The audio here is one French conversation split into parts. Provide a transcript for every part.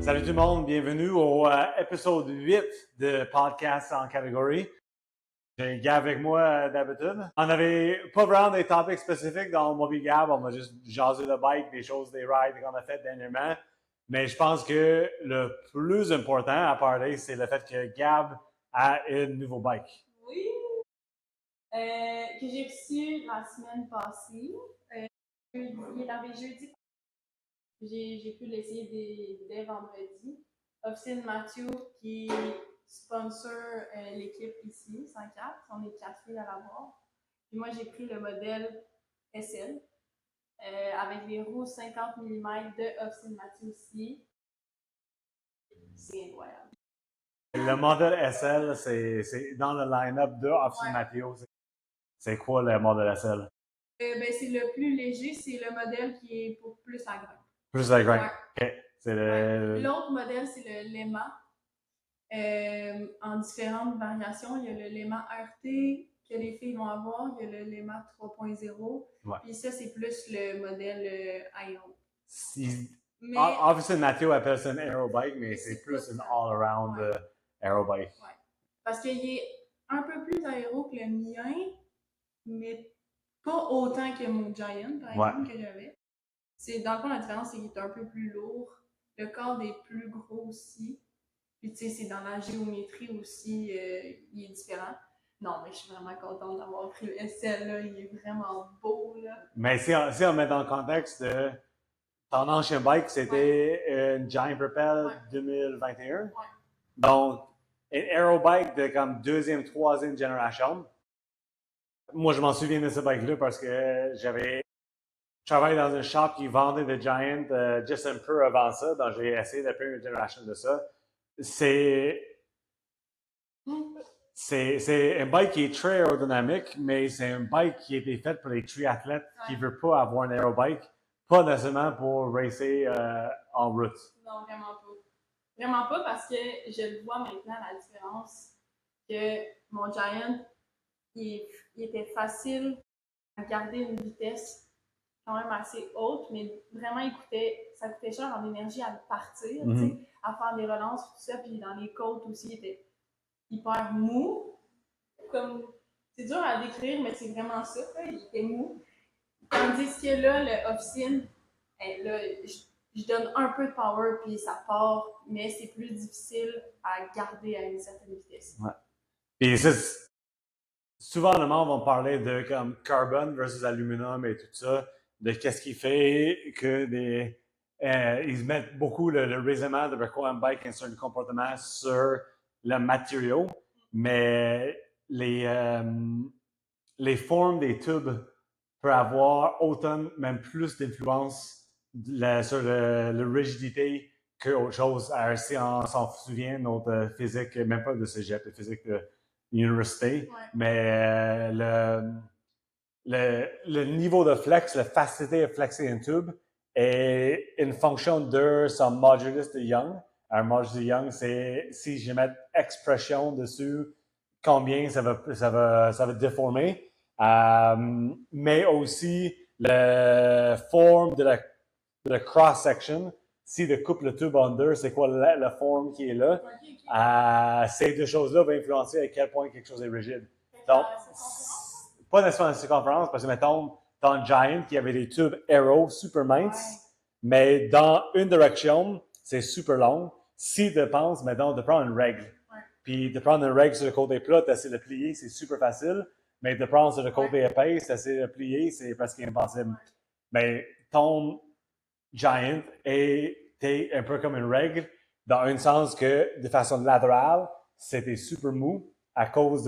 Salut tout le monde, bienvenue au épisode 8 de Podcast en catégorie. J'ai Gab avec moi d'habitude. On n'avait pas vraiment des topics spécifiques dans moi et Gab, on a juste jasé le bike, des choses, des rides qu'on a fait dernièrement. Mais je pense que le plus important à parler, c'est le fait que Gab a un nouveau bike. Oui, que j'ai reçu la semaine passée. Il est arrivé jeudi. J'ai pu l'essayer dès vendredi. Officine Mathieu qui sponsor l'équipe ici, 104. On est 4 filles à l'avoir. Puis moi, j'ai pris le modèle SL avec les roues 50 mm de Officine Mathieu aussi. C'est incroyable. Le modèle SL, c'est dans le line-up de Officine Mathieu. C'est quoi le modèle SL? C'est le plus léger, c'est le modèle qui est pour plus à grain. Plus à grain. Ouais. OK. L'autre modèle, c'est le Lema. En différentes variations, il y a le Lema RT que les filles vont avoir, il y a le Lema 3.0, puis ça, c'est plus le modèle Ion. Obviously, Mathieu appelle ça un aerobike, mais c'est plus un all-around aerobike. Ouais. Parce qu'il est un peu plus aéro que le mien, mais pas autant que mon Giant, par exemple, que j'avais. Dans le fond, la différence, c'est qu'il est un peu plus lourd. Le corps est plus gros aussi. Puis, tu sais, c'est dans la géométrie aussi, il est différent. Non, mais je suis vraiment contente d'avoir pris le SL, là. Il est vraiment beau, là. Mais si on met dans le contexte de ton ancien bike, c'était une Giant Propel 2021. Ouais. Donc, un aerobike de comme deuxième, troisième génération. Moi, je m'en souviens de ce bike-là parce que je travaillais dans un shop qui vendait des Giant juste un peu avant ça. Donc, j'ai essayé la première génération de ça. C'est un bike qui est très aérodynamique, mais c'est un bike qui a été fait pour les triathlètes qui ne veulent pas avoir un aérobike, pas nécessairement pour racer en route. Non, vraiment pas. Vraiment pas parce que je le vois maintenant la différence que mon Giant, il était facile à garder une vitesse quand même assez haute, mais vraiment ça coûtait cher en énergie à partir, à faire des relances, tout ça, puis dans les côtes aussi, il était hyper mou. C'est dur à décrire, mais c'est vraiment ça, il était mou. Tandis que là, le Officine, là, je donne un peu de power, puis ça part, mais c'est plus difficile à garder à une certaine vitesse. Ouais. Puis souvent, le monde va parler de comme carbone versus aluminium et tout ça, de qu'est-ce qui fait que ils mettent beaucoup le raisonnement de pourquoi un bike a un certain comportement sur le matériau, mais les formes des tubes peuvent avoir autant, même plus d'influence sur la rigidité qu'autre chose. Alors, si on s'en souvient, notre physique, même pas de cégep, la physique de l'université, mais le niveau de flex, la facilité de flexer un tube est une fonction de son modulus de Young. Un modulus de Young, c'est si je mets expression dessus, combien ça va déformer. Mais aussi la forme de la cross-section. Si je coupe le tube en deux, c'est quoi la forme qui est là? Ces deux choses-là vont influencer à quel point quelque chose est rigide. Donc, pas nécessairement une circonférence, parce que mettons, dans Giant, qui avait des tubes Aero super minces, mais dans une direction, c'est super long. Si tu penses, mettons, de prendre une règle, puis de prendre une règle sur le côté plat, d'essayer de plier, c'est super facile, mais de prendre sur le côté épais, d'essayer de plier, c'est presque impossible. Mais ton Giant était un peu comme une règle, dans un sens que, de façon latérale, c'était super mou à cause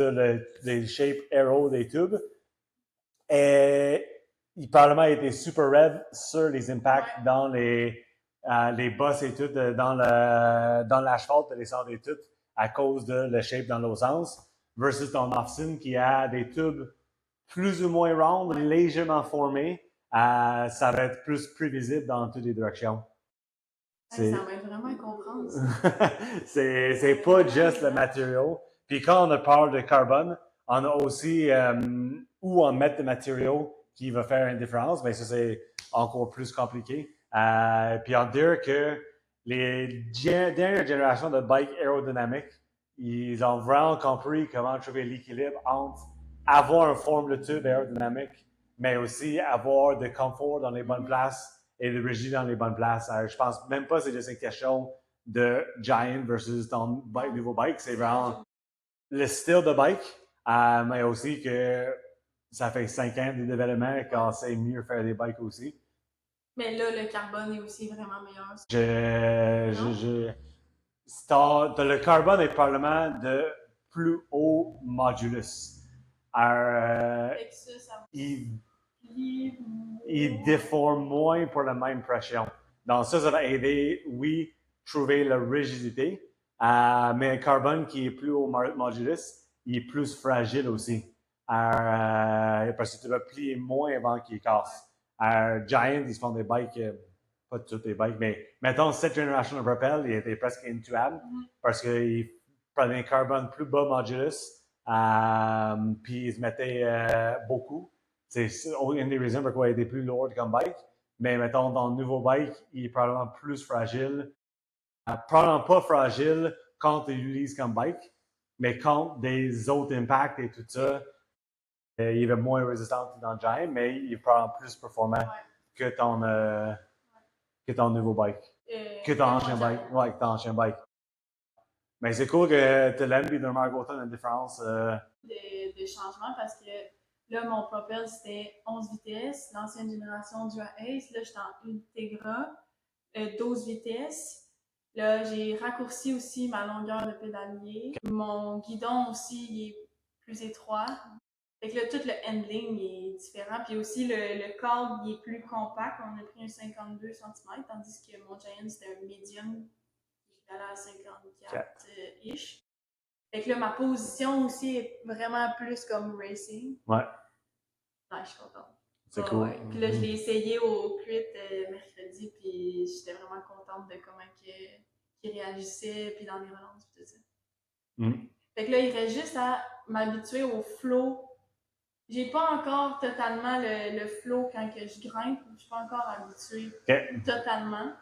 des shapes Aero des tubes. Et il probablement été super raide sur les impacts dans les bosses et tout, dans l'asphalte de l'essor des tubes à cause de le shape dans l'autre sens, versus ton Officine qui a des tubes plus ou moins ronds, légèrement formés. Ça va être plus prévisible dans toutes les directions. Ça m'aide vraiment à comprendre. c'est pas juste le matériau. Puis quand on parle de carbone, on a aussi où on met le matériau qui va faire une différence, mais ça c'est encore plus compliqué. Puis on dirait que les dernières générations de bikes aérodynamiques, ils ont vraiment compris comment trouver l'équilibre entre avoir une forme de tube aérodynamique, mais aussi avoir de confort dans les bonnes places et de rigidité dans les bonnes places. Alors, je pense même pas que c'est juste une question de Giant versus ton nouveau bike, c'est vraiment le style de bike, mais aussi que ça fait 5 ans de développement qu'on sait mieux faire des bikes aussi. Mais là, le carbone est aussi vraiment meilleur. Le carbone est probablement de plus haut modulus. Alors, il déforme moins pour la même pression. Donc ça va aider, oui, trouver la rigidité, mais un carbone qui est plus haut modulus, il est plus fragile aussi. Parce que tu vas plier moins avant qu'il casse. Giant, ils se font des bikes, pas toutes les bikes, mais mettons, cette génération de Propel, il était presque intuable parce qu'il prenait un carbone plus bas modulus, puis il se mettait beaucoup. C'est une des raisons pourquoi il était plus lourd comme bike. Mais mettons, dans le nouveau bike, il est probablement plus fragile. Probablement pas fragile quand tu l'utilises comme bike, mais contre des autres impacts et tout ça, il est moins résistant que dans le Giant, mais il est probablement plus performant que ton nouveau bike. Que ton ancien bike. Ouais, que ton ancien bike. Mais c'est cool que tu l'aimes, puis de remarquer autant la différence. De changement parce que là, mon Propel, c'était 11 vitesses, l'ancienne génération du Ace. Là, j'étais en Integra, 12 vitesses. Là, j'ai raccourci aussi ma longueur de pédalier. Mon guidon aussi, il est plus étroit. Fait que là, tout le handling est différent. Puis aussi, le cadre, il est plus compact. On a pris un 52 cm, tandis que mon Giant, c'était un medium qui équivalait à 54-ish. Fait que là, ma position aussi est vraiment plus comme racing. Ouais. Ouais, je suis contente. C'est cool. Ouais. Puis là, je l'ai essayé au CRIT mercredi, puis j'étais vraiment contente de comment il réagissait, puis dans les relances, puis tout ça. Fait que là, il reste juste à m'habituer au flow. J'ai pas encore totalement le flow quand que je grimpe. Je suis pas encore habituée totalement.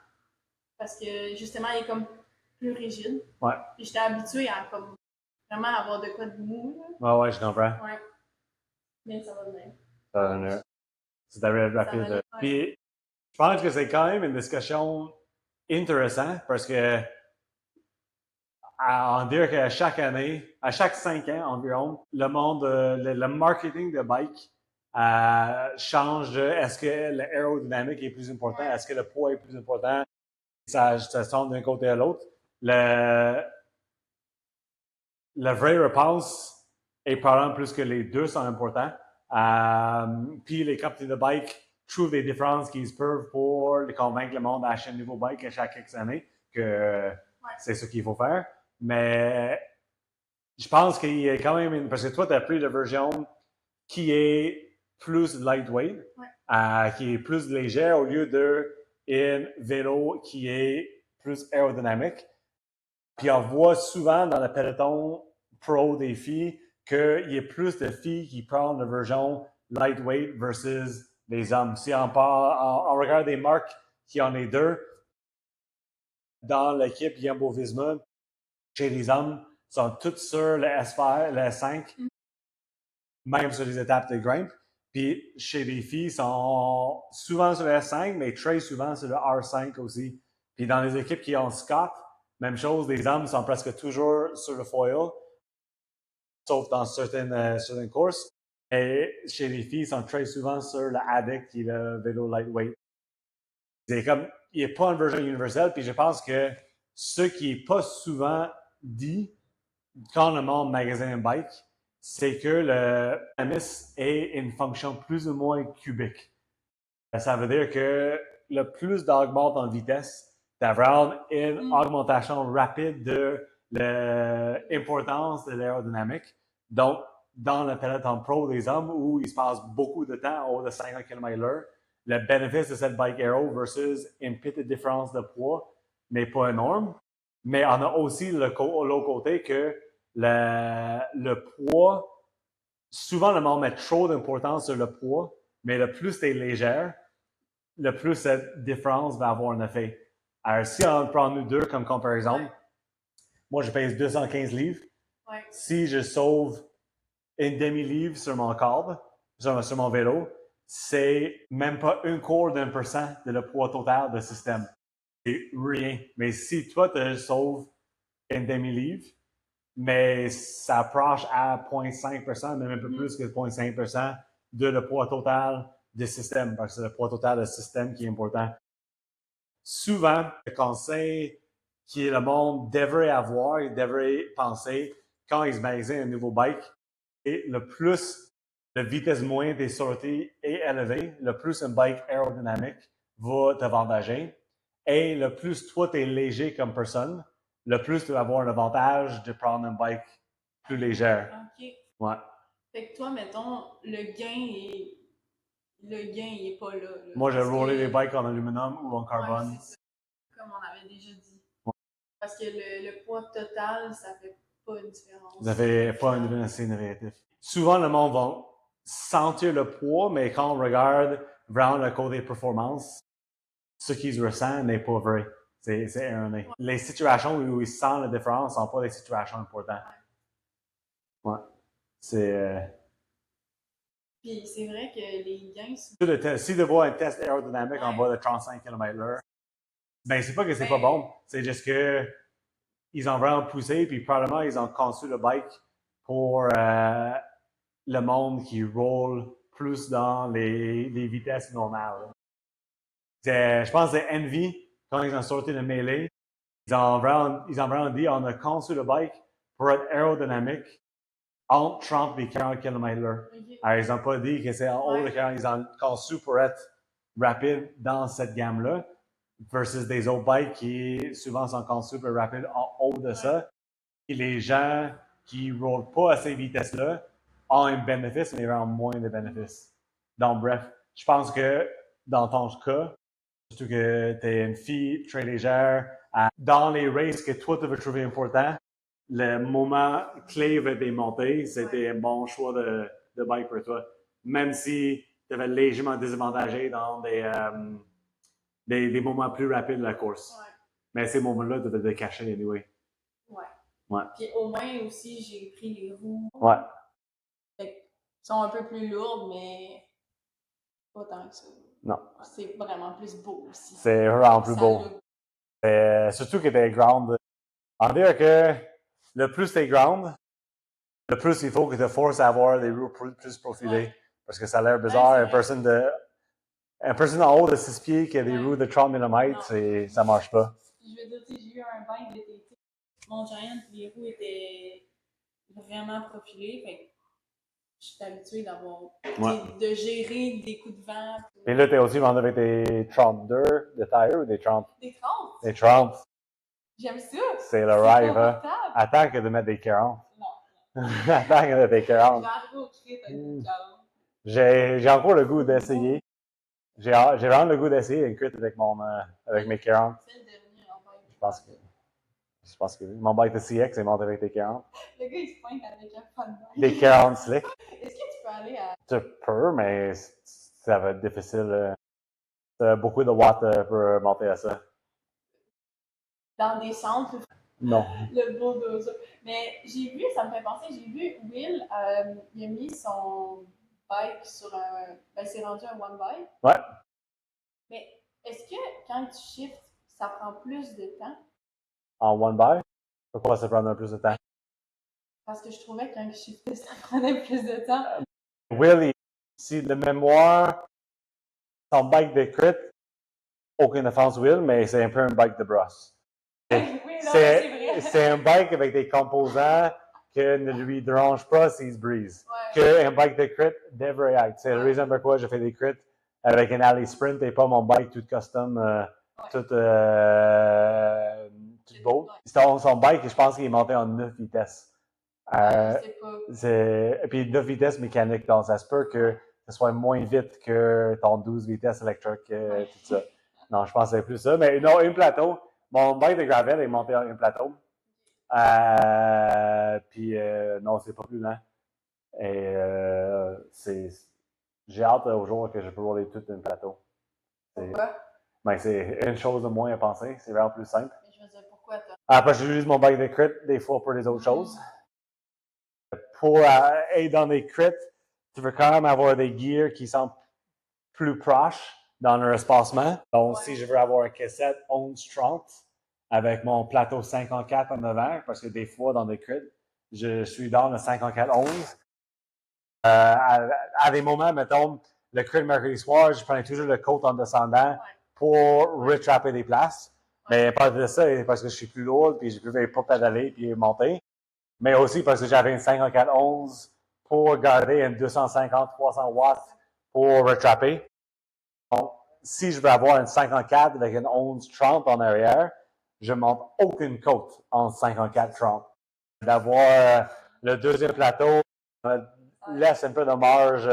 Parce que justement, il est comme plus rigide. Ouais. Puis j'étais habituée à comme vraiment avoir de quoi de mou. Ouais, je comprends. Ouais. Mais ça va venir. Ça va venir. C'est rapide. Puis, je pense que c'est quand même une discussion intéressante parce que on dirait qu'à chaque année, à chaque 5 ans environ, le monde, le marketing de bike change de est-ce que l'aérodynamique est plus important, est-ce que le poids est plus important, ça tombe d'un côté à l'autre. La vraie réponse est probablement plus que les deux sont importants. Puis les compagnies de bike trouvent des différences qu'ils peuvent pour convaincre le monde d'acheter un nouveau bike à chaque X années, que c'est ce qu'il faut faire. Mais je pense qu'il y a quand même parce que toi, tu as pris la version qui est plus lightweight, qui est plus légère au lieu d'un vélo qui est plus aérodynamique. Puis on voit souvent dans le peloton pro des filles qu'il y a plus de filles qui prennent la version lightweight versus les hommes. Si on regarde des marques qui en ont les deux, dans l'équipe Jumbo Visma, chez les hommes, sont toutes sur le S5, le S5, même sur les étapes de grimpe. Puis chez les filles, ils sont souvent sur le S5, mais très souvent sur le R5 aussi. Puis dans les équipes qui ont Scott, même chose, les hommes sont presque toujours sur le foil, sauf dans certaines courses. Et chez les filles, ils sont très souvent sur le Addict, qui est le vélo lightweight. C'est comme, il n'y a pas une version universelle, puis je pense que ce qui n'est pas souvent dit quand le monde magasine un bike, c'est que le MS est une fonction plus ou moins cubique. Ça veut dire que le plus d'augmente en vitesse, tu as vraiment une augmentation rapide de l'importance de l'aérodynamique. Donc, dans le peloton pro des hommes, où il se passe beaucoup de temps en haut de 50 km/h, le bénéfice de cette bike aero versus une petite différence de poids n'est pas énorme. Mais on a aussi l'autre côté que le poids, souvent le monde met trop d'importance sur le poids, mais le plus tu es légère, le plus cette différence va avoir un effet. Alors, si on prend nous deux comme comparaison, Ouais. moi, je pèse 215 livres. Ouais. Si je sauve une demi-livre sur mon câble, sur mon vélo, c'est même pas un quart d'1% de le poids total du système. C'est rien. Mais si toi, tu sauves une demi-livre, mais ça approche à 0,5%, même un peu plus que 0,5% de le poids total du système, parce que c'est le poids total du système qui est important. Souvent, le conseil que le monde devrait avoir et devrait penser quand ils magasinent un nouveau bike, et le plus la vitesse moyenne des sorties est élevée, le plus un bike aérodynamique va t'avantager. Et le plus toi, tu es léger comme personne, le plus tu vas avoir un avantage de prendre un bike plus légère. OK. Ouais. Fait que toi, mettons, le gain il est pas là. Moi, j'ai parce roulé que- des bikes en aluminium ou en carbone. Ouais, c'est ça. Comme on avait déjà dit. Parce que le poids total, ça fait pas une différence. Ça fait pas une différence significative. Souvent, le monde va sentir le poids, mais quand on regarde vraiment le côté performance, ce qu'ils ressentent n'est pas vrai. C'est erroné. Ouais. Les situations où ils sentent la différence ne sont pas des situations importantes. Ouais. C'est. Puis c'est vrai que les gains. Si tu vois un test aérodynamique en bas de 35 km/h, ben c'est pas que c'est pas bon. C'est juste que ils ont vraiment poussé, puis probablement ils ont conçu le bike pour le monde qui roule plus dans les vitesses normales. Je pense que c'est Envy, quand ils ont sorti le Melee, ils ont vraiment dit on a conçu le bike pour être aérodynamique entre 30 et 40 km/h. Okay. Alors, ils n'ont pas dit que c'est en haut de 40, ils ont conçu pour être rapide dans cette gamme-là, versus des autres bikes qui souvent sont conçus pour être rapides en haut de ça. Et les gens qui ne roulent pas à ces vitesses-là ont un bénéfice, mais vraiment moins de bénéfices. Donc, bref, je pense que dans ton cas, surtout que tu es une fille très légère, dans les races que toi, tu veux trouver important, le moment clé va des montées, c'était un bon choix de bike pour toi. Même si tu avais légèrement désavantagé dans des moments plus rapides de la course. Ouais. Mais ces moments-là, tu devais te cacher anyway. Ouais. Ouais. Puis au moins aussi, j'ai pris les roues. Ouais. Fait sont un peu plus lourdes, mais pas tant que ça. Non. C'est vraiment plus beau aussi. C'est vraiment plus beau. Surtout que t'es ground. On va dire que le plus t'es ground, le plus il faut que tu forces à avoir des roues plus profilées. Ouais. Parce que ça a l'air bizarre. Ouais, une personne en haut de 6 pieds qui a des roues de 30 mm, ça marche pas. Je veux dire, j'ai eu un bike d'été. Mon Giant, les roues étaient vraiment profilées. Fait je suis habituée de gérer des coups de vent. Et là, tu es aussi vendu avec des 32 de taille ou des 30? Des 30. Des 30. J'aime ça. C'est le rêve, hein? Attends que de mettre des 40. Non. Attends que de mettre des 40. J'arrive au crit avec des 40. J'ai encore le goût d'essayer. J'ai vraiment le goût d'essayer une cuite avec mes 40. C'est le dernier en bike. Je pense que oui. Mon bike de CX est monté avec des 40. Le gars, il se pointe avec un fun bike. Des 40 slick. Est-ce que tu peux aller à. Tu peux, mais ça va être difficile. Ça a beaucoup de watts pour monter à ça. Dans des centres. Non. Le bulldozer. Mais j'ai vu, ça me fait penser, j'ai vu Will, il a mis son bike sur un. Ben, c'est rendu un one bike. Ouais. Mais est-ce que quand tu shifts, ça prend plus de temps? En one bike? Pourquoi ça prend plus de temps? Parce que je trouvais que quand je shiftais, ça prenait plus de temps. Will, si de mémoire, son bike de crit, aucune offense Will, mais c'est un peu un bike de brosse. Oui, non, c'est vrai. C'est un bike avec des composants que ne lui dérange pas s'il se brise. Ouais. Qu'un bike de crit devrait être. C'est la raison pourquoi j'ai fait des crits avec un alley sprint et pas mon bike tout custom, tout beau. Son bike, je pense qu'il est monté en 9 vitesses. Et puis 9 vitesses mécaniques, donc ça se peut que ce soit moins vite que ton 12 vitesses électrique, tout ça. Non, je pense que c'est plus ça. Mais non, un plateau. Mon bike de gravel est monté en un plateau. Puis non, c'est pas plus lent. Et j'ai hâte au jour que je peux rouler tout un plateau. Pourquoi? Ben, c'est une chose de moins à penser. C'est vraiment plus simple. Mais je veux dire, pourquoi t'as. Après, j'utilise mon bike de crit des fois pour les autres choses. Pour être dans des crits, tu veux quand même avoir des gears qui sont plus proches dans leur espacement. Donc, si je veux avoir un cassette 11-30 avec mon plateau 54 en avant, parce que des fois, dans des crits, je suis dans le 54-11. À des moments, mettons, le crit mercredi soir, je prenais toujours le côte en descendant pour retrapper des places. Mais pas de ça, parce que je suis plus lourd, puis je ne pouvais pas pédaler puis monter. Mais aussi parce que j'avais une 54-11 pour garder une 250-300 watts pour retrapper. Donc, si je veux avoir une 54 avec une 11-30 en arrière, je ne monte aucune côte en 54-30. D'avoir le deuxième plateau laisse un peu de marge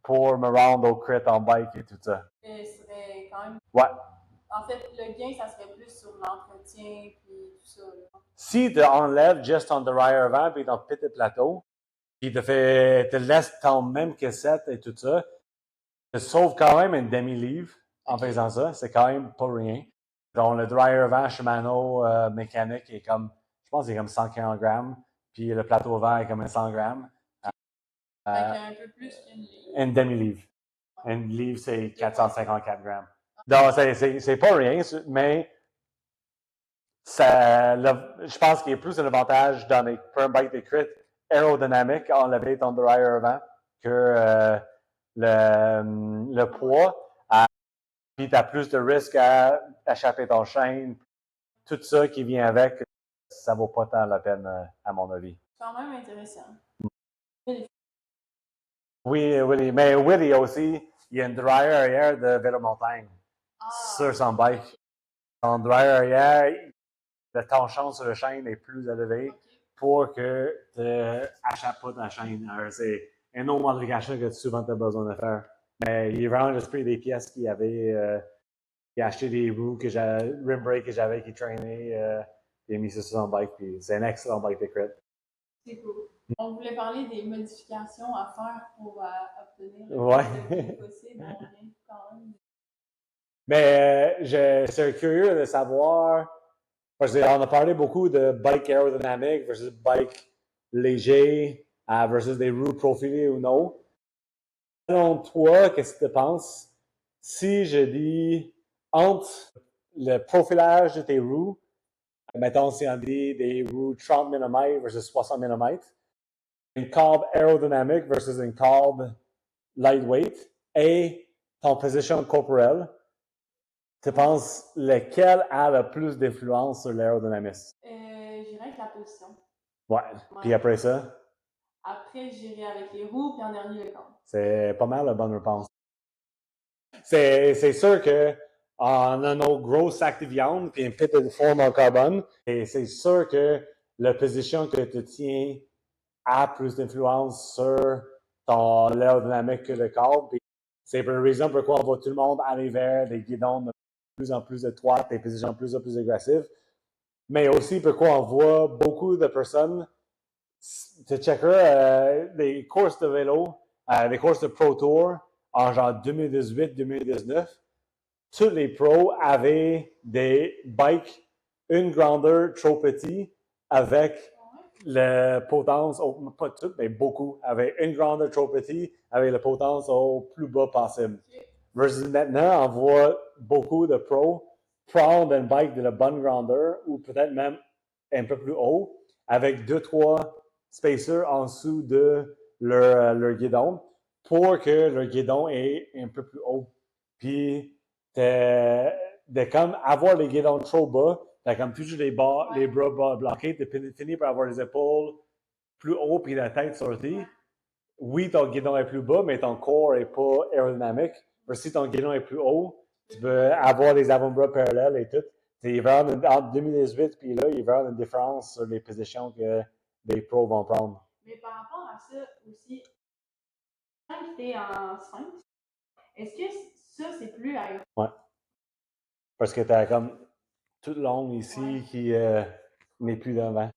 pour me rendre au crit en bike et tout ça. Et serait quand même. Ouais. En fait, le gain, ça serait plus sur l'entretien puis tout ça. Là. Si tu enlèves juste ton derailleur avant puis ton petit plateau, puis te laisse ton même cassette et tout ça, tu sauves quand même une demi-livre en faisant ça. C'est quand même pas rien. Donc, le dryer avant Shimano mécanique est comme, je pense qu'il est comme 140 grammes, puis le plateau avant est comme 100 grammes. Un peu plus qu'une livre. Une demi-livre. Ouais. Une livre, c'est 454 grammes. Donc, c'est pas rien, mais je pense qu'il y a plus d'avantage dans les bike de crit aérodynamique à enlever ton dryer avant que le poids. Puis tu as plus de risques à échapper ton chaîne. Tout ça qui vient avec, ça vaut pas tant la peine, à mon avis. C'est quand même intéressant. Oui, mais Willy aussi, il y a une dryer arrière de vélo montagne sur son bike. Son dryer arrière, le tension sur la chaîne est plus élevé pour que tu n'échappes pas ta chaîne. Alors, c'est un autre modification que souvent tu as besoin de faire. Mais il est vraiment juste pris des pièces qu'il avait. Il a acheté des roues rim brake que j'avais qui traînaient. Il a mis ça sur son bike. Puis c'est un excellent bike de crit. C'est cool. On voulait parler des modifications à faire pour obtenir le plus possible. On vient quand même. Mais je suis curieux de savoir, parce qu'on a parlé beaucoup de bike aérodynamique versus bike léger versus des roues profilées ou non. Selon toi, qu'est-ce que tu penses si je dis entre le profilage de tes roues, mettons si on dit des roues 30 mm versus 60 mm, une courbe aérodynamique versus une courbe lightweight, et ton position corporelle, tu penses lequel a le plus d'influence sur l'aérodynamisme? Je dirais avec la position. Ouais. Puis après ça? Après, j'irai avec les roues, puis en dernier, le corps. C'est pas mal la bonne réponse. C'est sûr que on a nos gros sacs de viande puis une petite de forme en carbone. Et c'est sûr que la position que tu tiens a plus d'influence sur ton aérodynamique que le corps. Puis c'est pour une raison pourquoi on voit tout le monde aller vers des guidons de plus en plus étroites, des positions de plus en plus agressives. Mais aussi pourquoi on voit beaucoup de personnes. Tu checkeras des courses de vélo, des courses de Pro Tour en genre 2018-2019. Tous les pros avaient des bikes une grandeur trop petite avec la potence, pas toutes, mais beaucoup, avaient une grandeur trop petite avec la potence au plus bas possible. Versus maintenant, on voit beaucoup de pros prendre une bike de la bonne grandeur ou peut-être même un peu plus haut avec 2-3 spacers en dessous de leur guidon pour que leur guidon est un peu plus haut. Puis, de comme avoir les guidons trop bas, t'as comme toujours les bras bloqués, tu finis par avoir les épaules plus haut puis la tête sortie. Oui, ton guidon est plus bas, mais ton corps n'est pas aérodynamique. Si ton guidon est plus haut, tu peux avoir les avant-bras parallèles et tout. Il va y avoir entre 2018 et là, il va y avoir une différence sur les positions que les pros vont prendre. Mais par rapport à ça aussi, quand tu es en sphinx, est-ce que ça, c'est plus aérodynamique? Ouais. Parce que tu as comme toute longue ici qui n'est plus devant.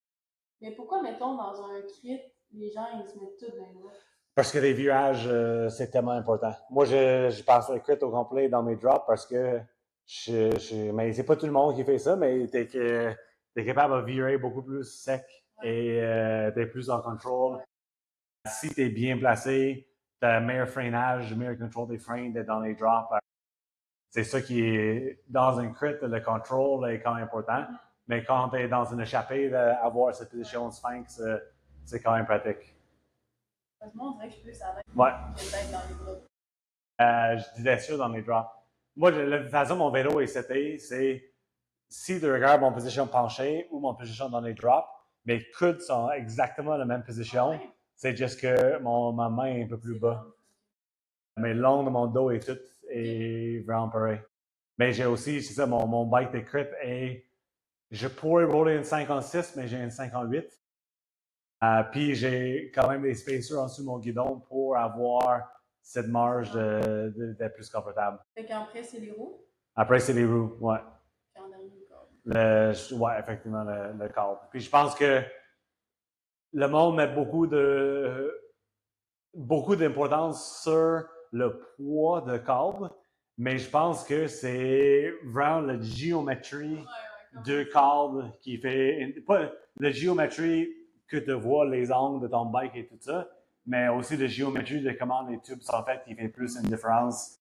Mais pourquoi, mettons, dans un crit, les gens, ils se mettent tout dans les doigts? Parce que les virages, c'est tellement important. Moi, je passe le crit au complet dans mes drops parce que mais c'est pas tout le monde qui fait ça, mais t'es capable de virer beaucoup plus sec et t'es plus en contrôle. Si t'es bien placé, t'as meilleur freinage, meilleur contrôle des freins d'être dans les drops. C'est ça qui est, dans un crit, le contrôle est quand même important. Mais quand t'es dans une échappée, avoir cette position sphinx, c'est quand même pratique. Parce que moi, on dirait que je peux ça Ouais. peut-être dans les drops. Je disais ça dans mes drops. Moi, la façon mon vélo est seté, c'est si tu regardes mon position penchée ou mon position dans les drops, mes coudes sont exactement la même position. Ah ouais? C'est juste que ma main est un peu plus bas. Mais le long de mon dos et tout est vraiment pareil. Mais j'ai aussi, c'est ça, mon bike de crit est. Je pourrais rouler une 56, mais j'ai une 58. Puis j'ai quand même des spacers en dessous de mon guidon pour avoir cette marge d'être plus confortable. Fait qu'après, c'est les roues. Après, c'est les roues, ouais. Puis en dernier, le câble. Ouais, effectivement, le câble. Puis je pense que le monde met beaucoup d'importance sur le poids de câble, mais je pense que c'est vraiment la géométrie de câble qui fait. Pas la géométrie que tu vois, les angles de ton bike et tout ça, mais aussi la géométrie de comment les tubes sont faits qui fait plus une différence.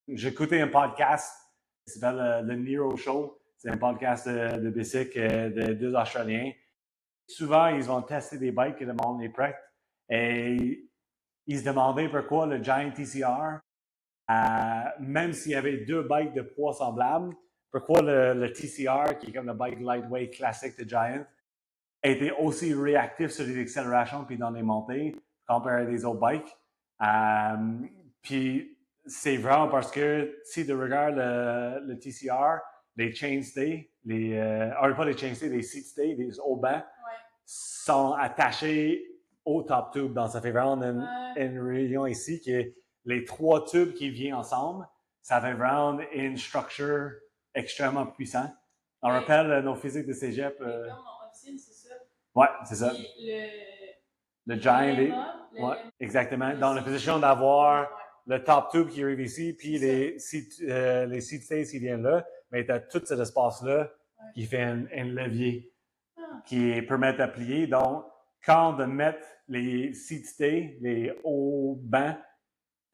J'ai écouté un podcast qui s'appelle le Nero Show. C'est un podcast de bicycle de deux Australiens. Souvent, ils vont tester des bikes que le monde les prête. Et ils se demandaient pourquoi le Giant TCR, même s'il y avait deux bikes de poids semblables, pourquoi le TCR, qui est comme le bike lightweight classique de Giant, était aussi réactif sur les accélérations puis dans les montées comparé à des autres bikes. Puis c'est vraiment parce que si tu regardes le TCR, les chainstays, pas les chainstays, les seat stays, les hauts bancs, sont attachés au top tube. Donc ça fait vraiment une réunion ici qui est les trois tubes qui viennent ensemble. Ça fait vraiment une structure extrêmement puissante. On rappelle nos physiques de cégep. Comme mon obscene, c'est ça. Ouais, c'est ça. Puis Le giant, ouais, exactement. Dans la position d'avoir le top tube qui arrive ici, puis les seat stays qui viennent là, mais tu as tout cet espace-là qui fait un levier qui permet de plier. Donc, quand de mettre les seat stays, les hauts bancs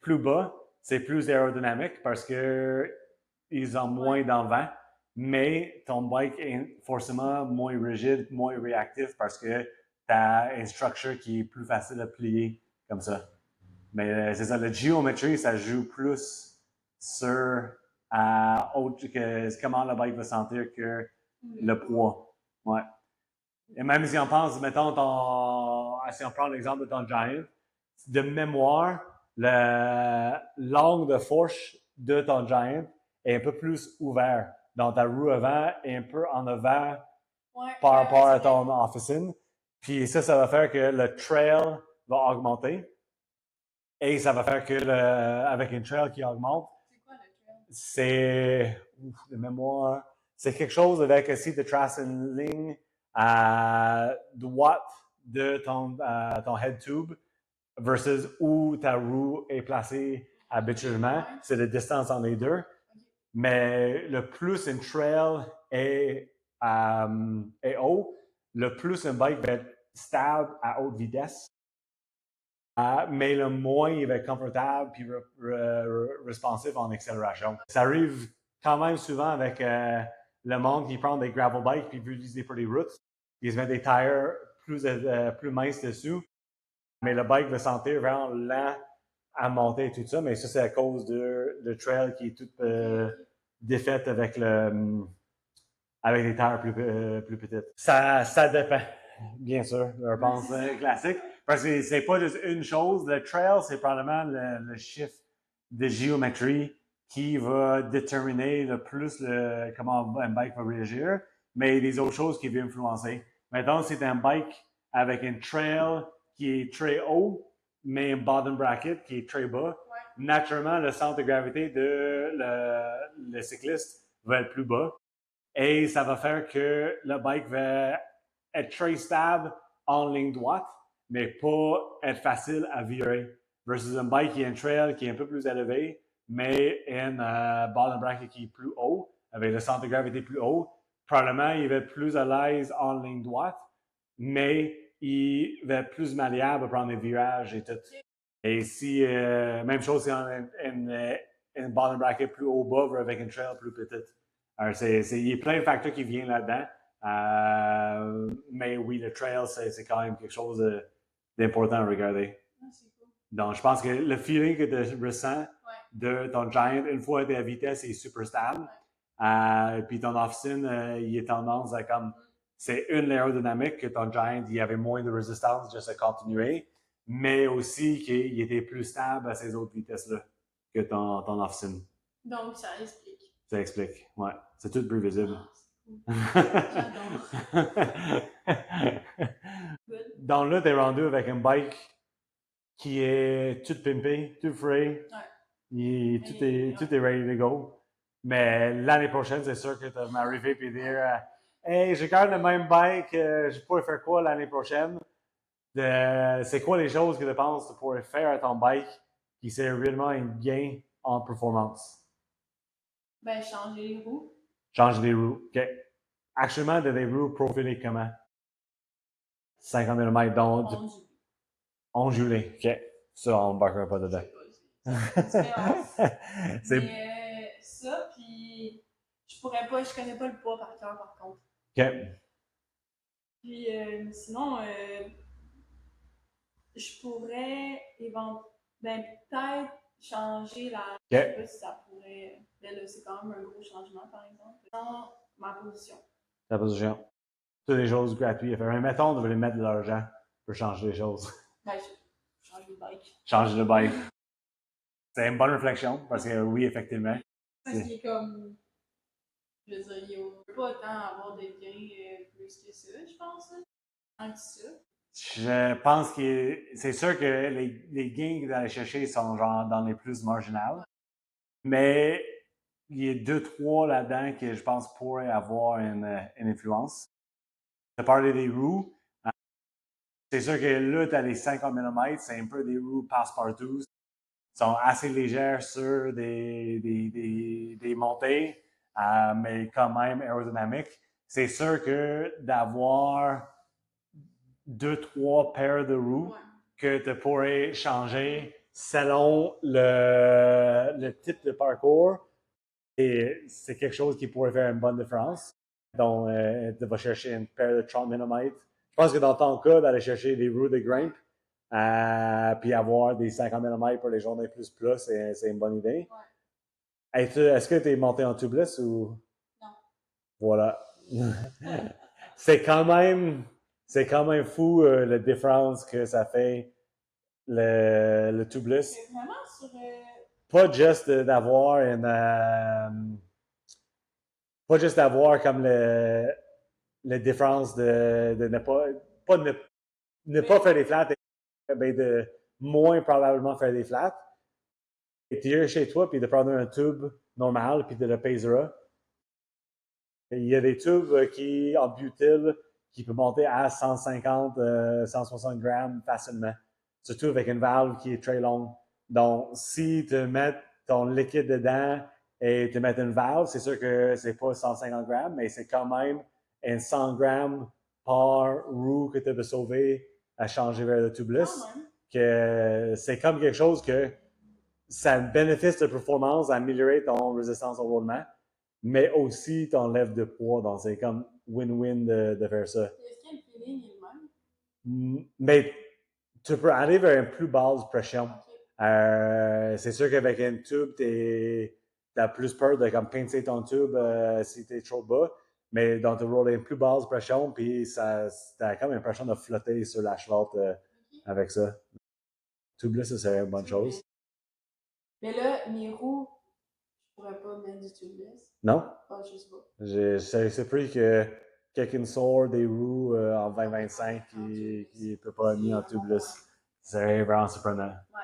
plus bas, c'est plus aérodynamique parce que ils ont moins d'envers. Mais ton bike est forcément moins rigide, moins réactif parce que tu as une structure qui est plus facile à plier comme ça. Mais c'est ça, la géométrie, ça joue plus sur comment le bike va sentir que le poids. Ouais. Et même si on pense, mettons, si on prend l'exemple de ton Giant, de mémoire, l'angle de fourche de ton Giant est un peu plus ouvert. Donc, ta roue avant est un peu en avant par rapport à ton officine. Puis ça va faire que le trail va augmenter. Et ça va faire que avec une trail qui augmente, c'est quoi le trail? C'est de mémoire. C'est quelque chose avec si tu traces une ligne à droite de ton head tube versus où ta roue est placée habituellement. C'est la distance entre les deux. Mais le plus une trail est haut, le plus un bike va être stable à haute vitesse. Mais le moins il va être confortable puis responsif en accélération. Ça arrive quand même souvent avec le monde qui prend des gravel bikes puis veut utiliser pour les routes. Ils se mettent des tires plus minces dessus. Mais le bike va sentir vraiment lent à monter et tout ça. Mais ça, c'est à cause de trail qui est tout défaite avec des tires plus petites. Ça dépend, bien sûr, je pense classique. Parce que c'est pas juste une chose. Le trail, c'est probablement le chiffre de géométrie qui va déterminer le plus comment un bike va réagir. Mais il y a des autres choses qui vont influencer. Maintenant, c'est un bike avec un trail qui est très haut, mais un bottom bracket qui est très bas. Naturellement, le centre de gravité de le cycliste va être plus bas. Et ça va faire que le bike va être très stable en ligne droite, mais pas être facile à virer. Versus un bike qui a une trail qui est un peu plus élevé, mais une ball and bracket qui est plus haut, avec le centre de gravité plus haut. Probablement, il va être plus à l'aise en ligne droite, mais il va être plus malléable à prendre des virages et tout. Et si, même chose si on a une ball and bracket plus haut-bas avec une trail plus petite. Alors, il y a plein de facteurs qui viennent là-dedans. Mais oui, le trail, c'est quand même quelque chose d'important à regarder. Donc, je pense que le feeling que tu ressens de ton Giant, une fois que tu es à vitesse, est super stable. Puis ton off-season, il est tendance à comme... C'est une l'aérodynamique que ton Giant, il y avait moins de résistance juste à continuer, mais aussi qu'il était plus stable à ces autres vitesses-là que ton off-season. Donc, ça explique. Ça explique, ouais. C'est tout plus visible. J'adore. Donc là, t'es rendu avec un bike qui est tout pimpé, tout free. Tout est ready to go. Mais l'année prochaine, c'est sûr que tu vas m'arriver et dire hey, j'ai quand même le même bike, je pourrais faire quoi l'année prochaine? C'est quoi les choses que tu penses que tu pourrais faire à ton bike qui serait réellement un gain en performance? Ben, changer les roues. Changer les roues. OK. Actuellement, tu as des roues profilées comment? 50 mm, donc ondulées. OK. Ça, on ne embarquera pas dedans. Mais ça, puis je connais pas le poids par cœur par contre. OK. Puis sinon, je pourrais peut-être changer la. Je sais pas si ça pourrait. Ben là, c'est quand même un gros changement, par exemple. Dans ma position. Ta position. Toutes les choses gratuites à faire. Mais mettons, on devrait mettre de l'argent pour changer les choses. Ben, changer de bike. Changer de bike. C'est une bonne réflexion, parce que oui, effectivement. Parce qu'il est comme. Je veux dire, il ne peut pas tant avoir des gains plus que ça, je pense. Tant que ça. Je pense que c'est sûr que les gains que vous allez chercher sont genre dans les plus marginales. Mais il y a 2-3 là-dedans que je pense pourraient avoir une influence. Tu as parlé des roues. C'est sûr que là, tu as les 50 mm, c'est un peu des roues passe-partout. Ils sont assez légères sur des montées, mais quand même aérodynamiques. C'est sûr que d'avoir 2-3 paires de roues que tu pourrais changer selon le type de parcours, et c'est quelque chose qui pourrait faire une bonne différence. Donc, tu vas chercher une paire de 30 mm. Je pense que dans ton cas, d'aller chercher des roues de grimpe, puis avoir des 50 mm pour les journées plus, c'est une bonne idée. Ouais. Est-ce que tu es monté en tubeless ou? Non. Voilà. c'est quand même fou la différence que ça fait le tubeless. C'est vraiment sur. Pas juste d'avoir une. Pas juste d'avoir comme la différence de ne pas faire des flats, mais de moins probablement faire des flats. Et tu chez toi, puis de prendre un tube normal, puis de le peser. Il y a des tubes en butyl qui peuvent monter à 150, 160 grammes facilement. Surtout avec une valve qui est très longue. Donc, si tu mets ton liquide dedans et tu mets une valve, c'est sûr que c'est pas 150 grammes, mais c'est quand même un 100 grammes par roue que tu veux sauver à changer vers le tubeless. Que c'est comme quelque chose que ça bénéficie de performance à améliorer ton résistance au roulement, mais aussi ton lève de poids. Donc, c'est comme win-win de faire ça. Est-ce qu'il y a le feeling lui-même? Mais tu peux aller vers une plus basse pression. C'est sûr qu'avec une tube, tu as plus peur de comme pincer ton tube si tu es trop bas. Mais dans ton rôle, une plus basse pression, puis tu as comme l'impression de flotter sur l'asphalte avec ça. Tubeless, ça serait une bonne chose. Mais là, mes roues, je pourrais pas mettre du tubeless. Non? Ah, je sais pas. J'ai surpris que quelqu'un sort des roues en 2025 qui ne peut pas être mis en tubeless. C'est vraiment surprenant. Ouais.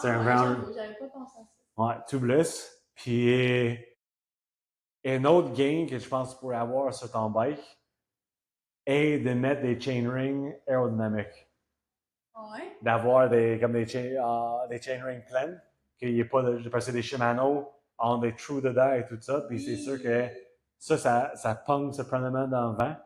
C'est un round. J'avais pas pensé à ça. Ouais, tubeless. Puis, un autre gain que je pense que tu pourrais avoir sur ton bike est de mettre des chainrings aérodynamiques. Ouais. d'avoir comme des chainrings pleines, qu'il n'y ait pas de passer des Shimano en des trous dedans et tout ça. Puis c'est sûr que ça punk surprenamment dans le vent.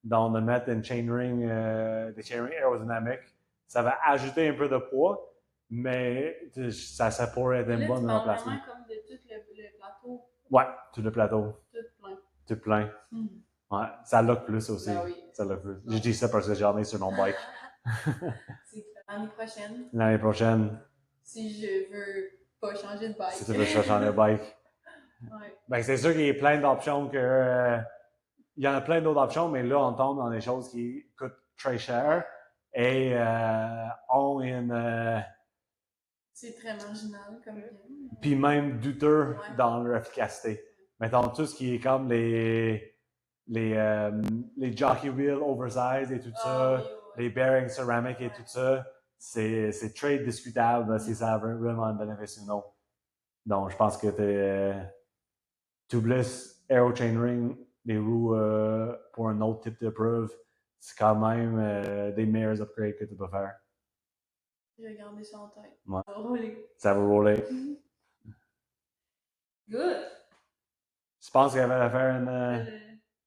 Donc, de mettre une des chainrings aérodynamiques, ça va ajouter un peu de poids, mais ça pourrait être Mais un là, bon tu parles remplacement. vraiment comme de tout le plateau. Ouais, tout le plateau. Tout plein. Tout plein. Ouais, ça look plus aussi. Ben oui. Ça look plus. Je dis ça parce que j'en ai sur mon bike. C'est que l'année prochaine, L'année prochaine, si je veux pas changer de bike. si tu veux changer de bike. Ouais. Ben, c'est sûr qu'il y a plein d'options que. Il y en a plein d'autres options, mais là, on tombe dans des choses qui coûtent très cher et ont une. C'est très marginal comme game. Puis même douteux dans leur efficacité. Mettons, tout ce qui est comme les jockey wheels oversize et tout ça, les bearings céramiques et tout ça, c'est très discutable si ça a vraiment un bénéfice ou non. Donc, je pense que tubeless, aero chainring, les roues pour un autre type d'épreuve, c'est quand même des meilleurs upgrades que tu peux faire. J'ai gardé ça en tête. Ouais. Ça va rouler. Ça va rouler. Good! Je pense qu'il y avait à faire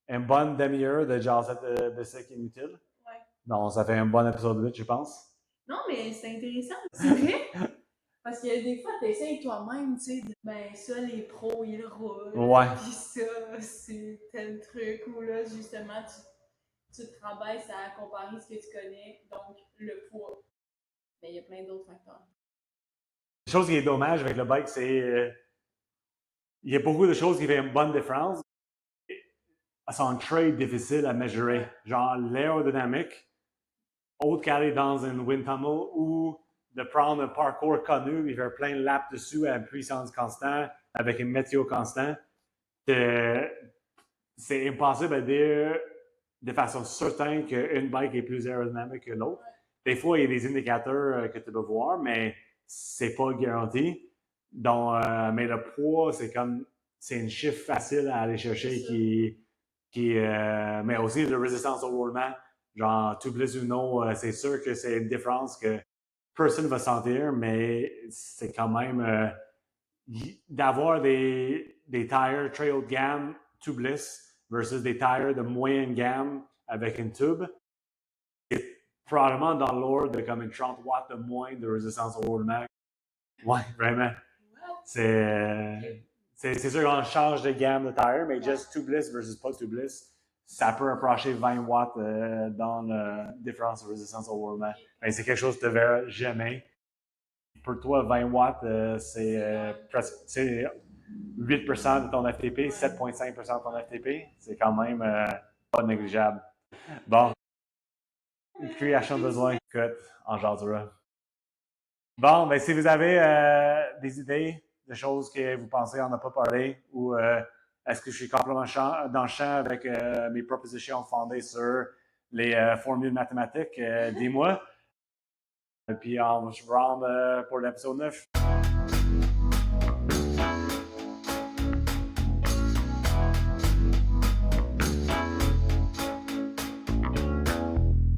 une bonne demi-heure de jazzette de bicycle inutile. Ouais. Donc, ça fait un bon épisode 8, je pense. Non, mais c'est intéressant. C'est vrai? Parce que des fois, t'essayes toi-même, tu sais, ben ça, les pros, ils roulent. Ouais. Puis ça, c'est tel truc où là, justement, tu te travailles à comparer ce que tu connais, donc le poids. Mais il y a plein d'autres facteurs. La chose qui est dommage avec le bike, c'est il y a beaucoup de choses qui font une bonne différence. Elles sont très difficiles à mesurer. Genre l'aérodynamique, autre qu'aller dans une wind tunnel ou de prendre un parcours connu et faire plein de laps dessus à puissance constante, avec une météo constante. C'est impossible à dire de façon certaine qu'une bike est plus aérodynamique que l'autre. Des fois, il y a des indicateurs que tu peux voir, mais c'est pas garanti. Donc, mais le poids, c'est une chiffre facile à aller chercher mais aussi de résistance au roulement. Genre, tubeless ou non, c'est sûr que c'est une différence que personne va sentir, mais c'est quand même d'avoir des tires très haut de gamme tubeless versus des tires de moyenne gamme avec une tube. C'est probablement dans l'ordre de comme une 30 watts de moins de résistance au roulement. Ouais, vraiment. C'est sûr qu'on change de gamme de tire, mais just tubeless versus pas tubeless, ça peut approcher 20 watts dans la différence de résistance au roulement. Mais c'est quelque chose que tu ne verras jamais. Pour toi, 20 watts, c'est presque 8% de ton FTP, 7,5% de ton FTP. C'est quand même pas négligeable. Bon. Création de besoin, écoute, en jasera. Bon, ben si vous avez des idées de choses que vous pensez on n'a pas parlé ou est-ce que je suis complètement dans le champ avec mes propositions fondées sur les formules mathématiques, dis-moi. Et puis on va se rendre pour l'épisode 9.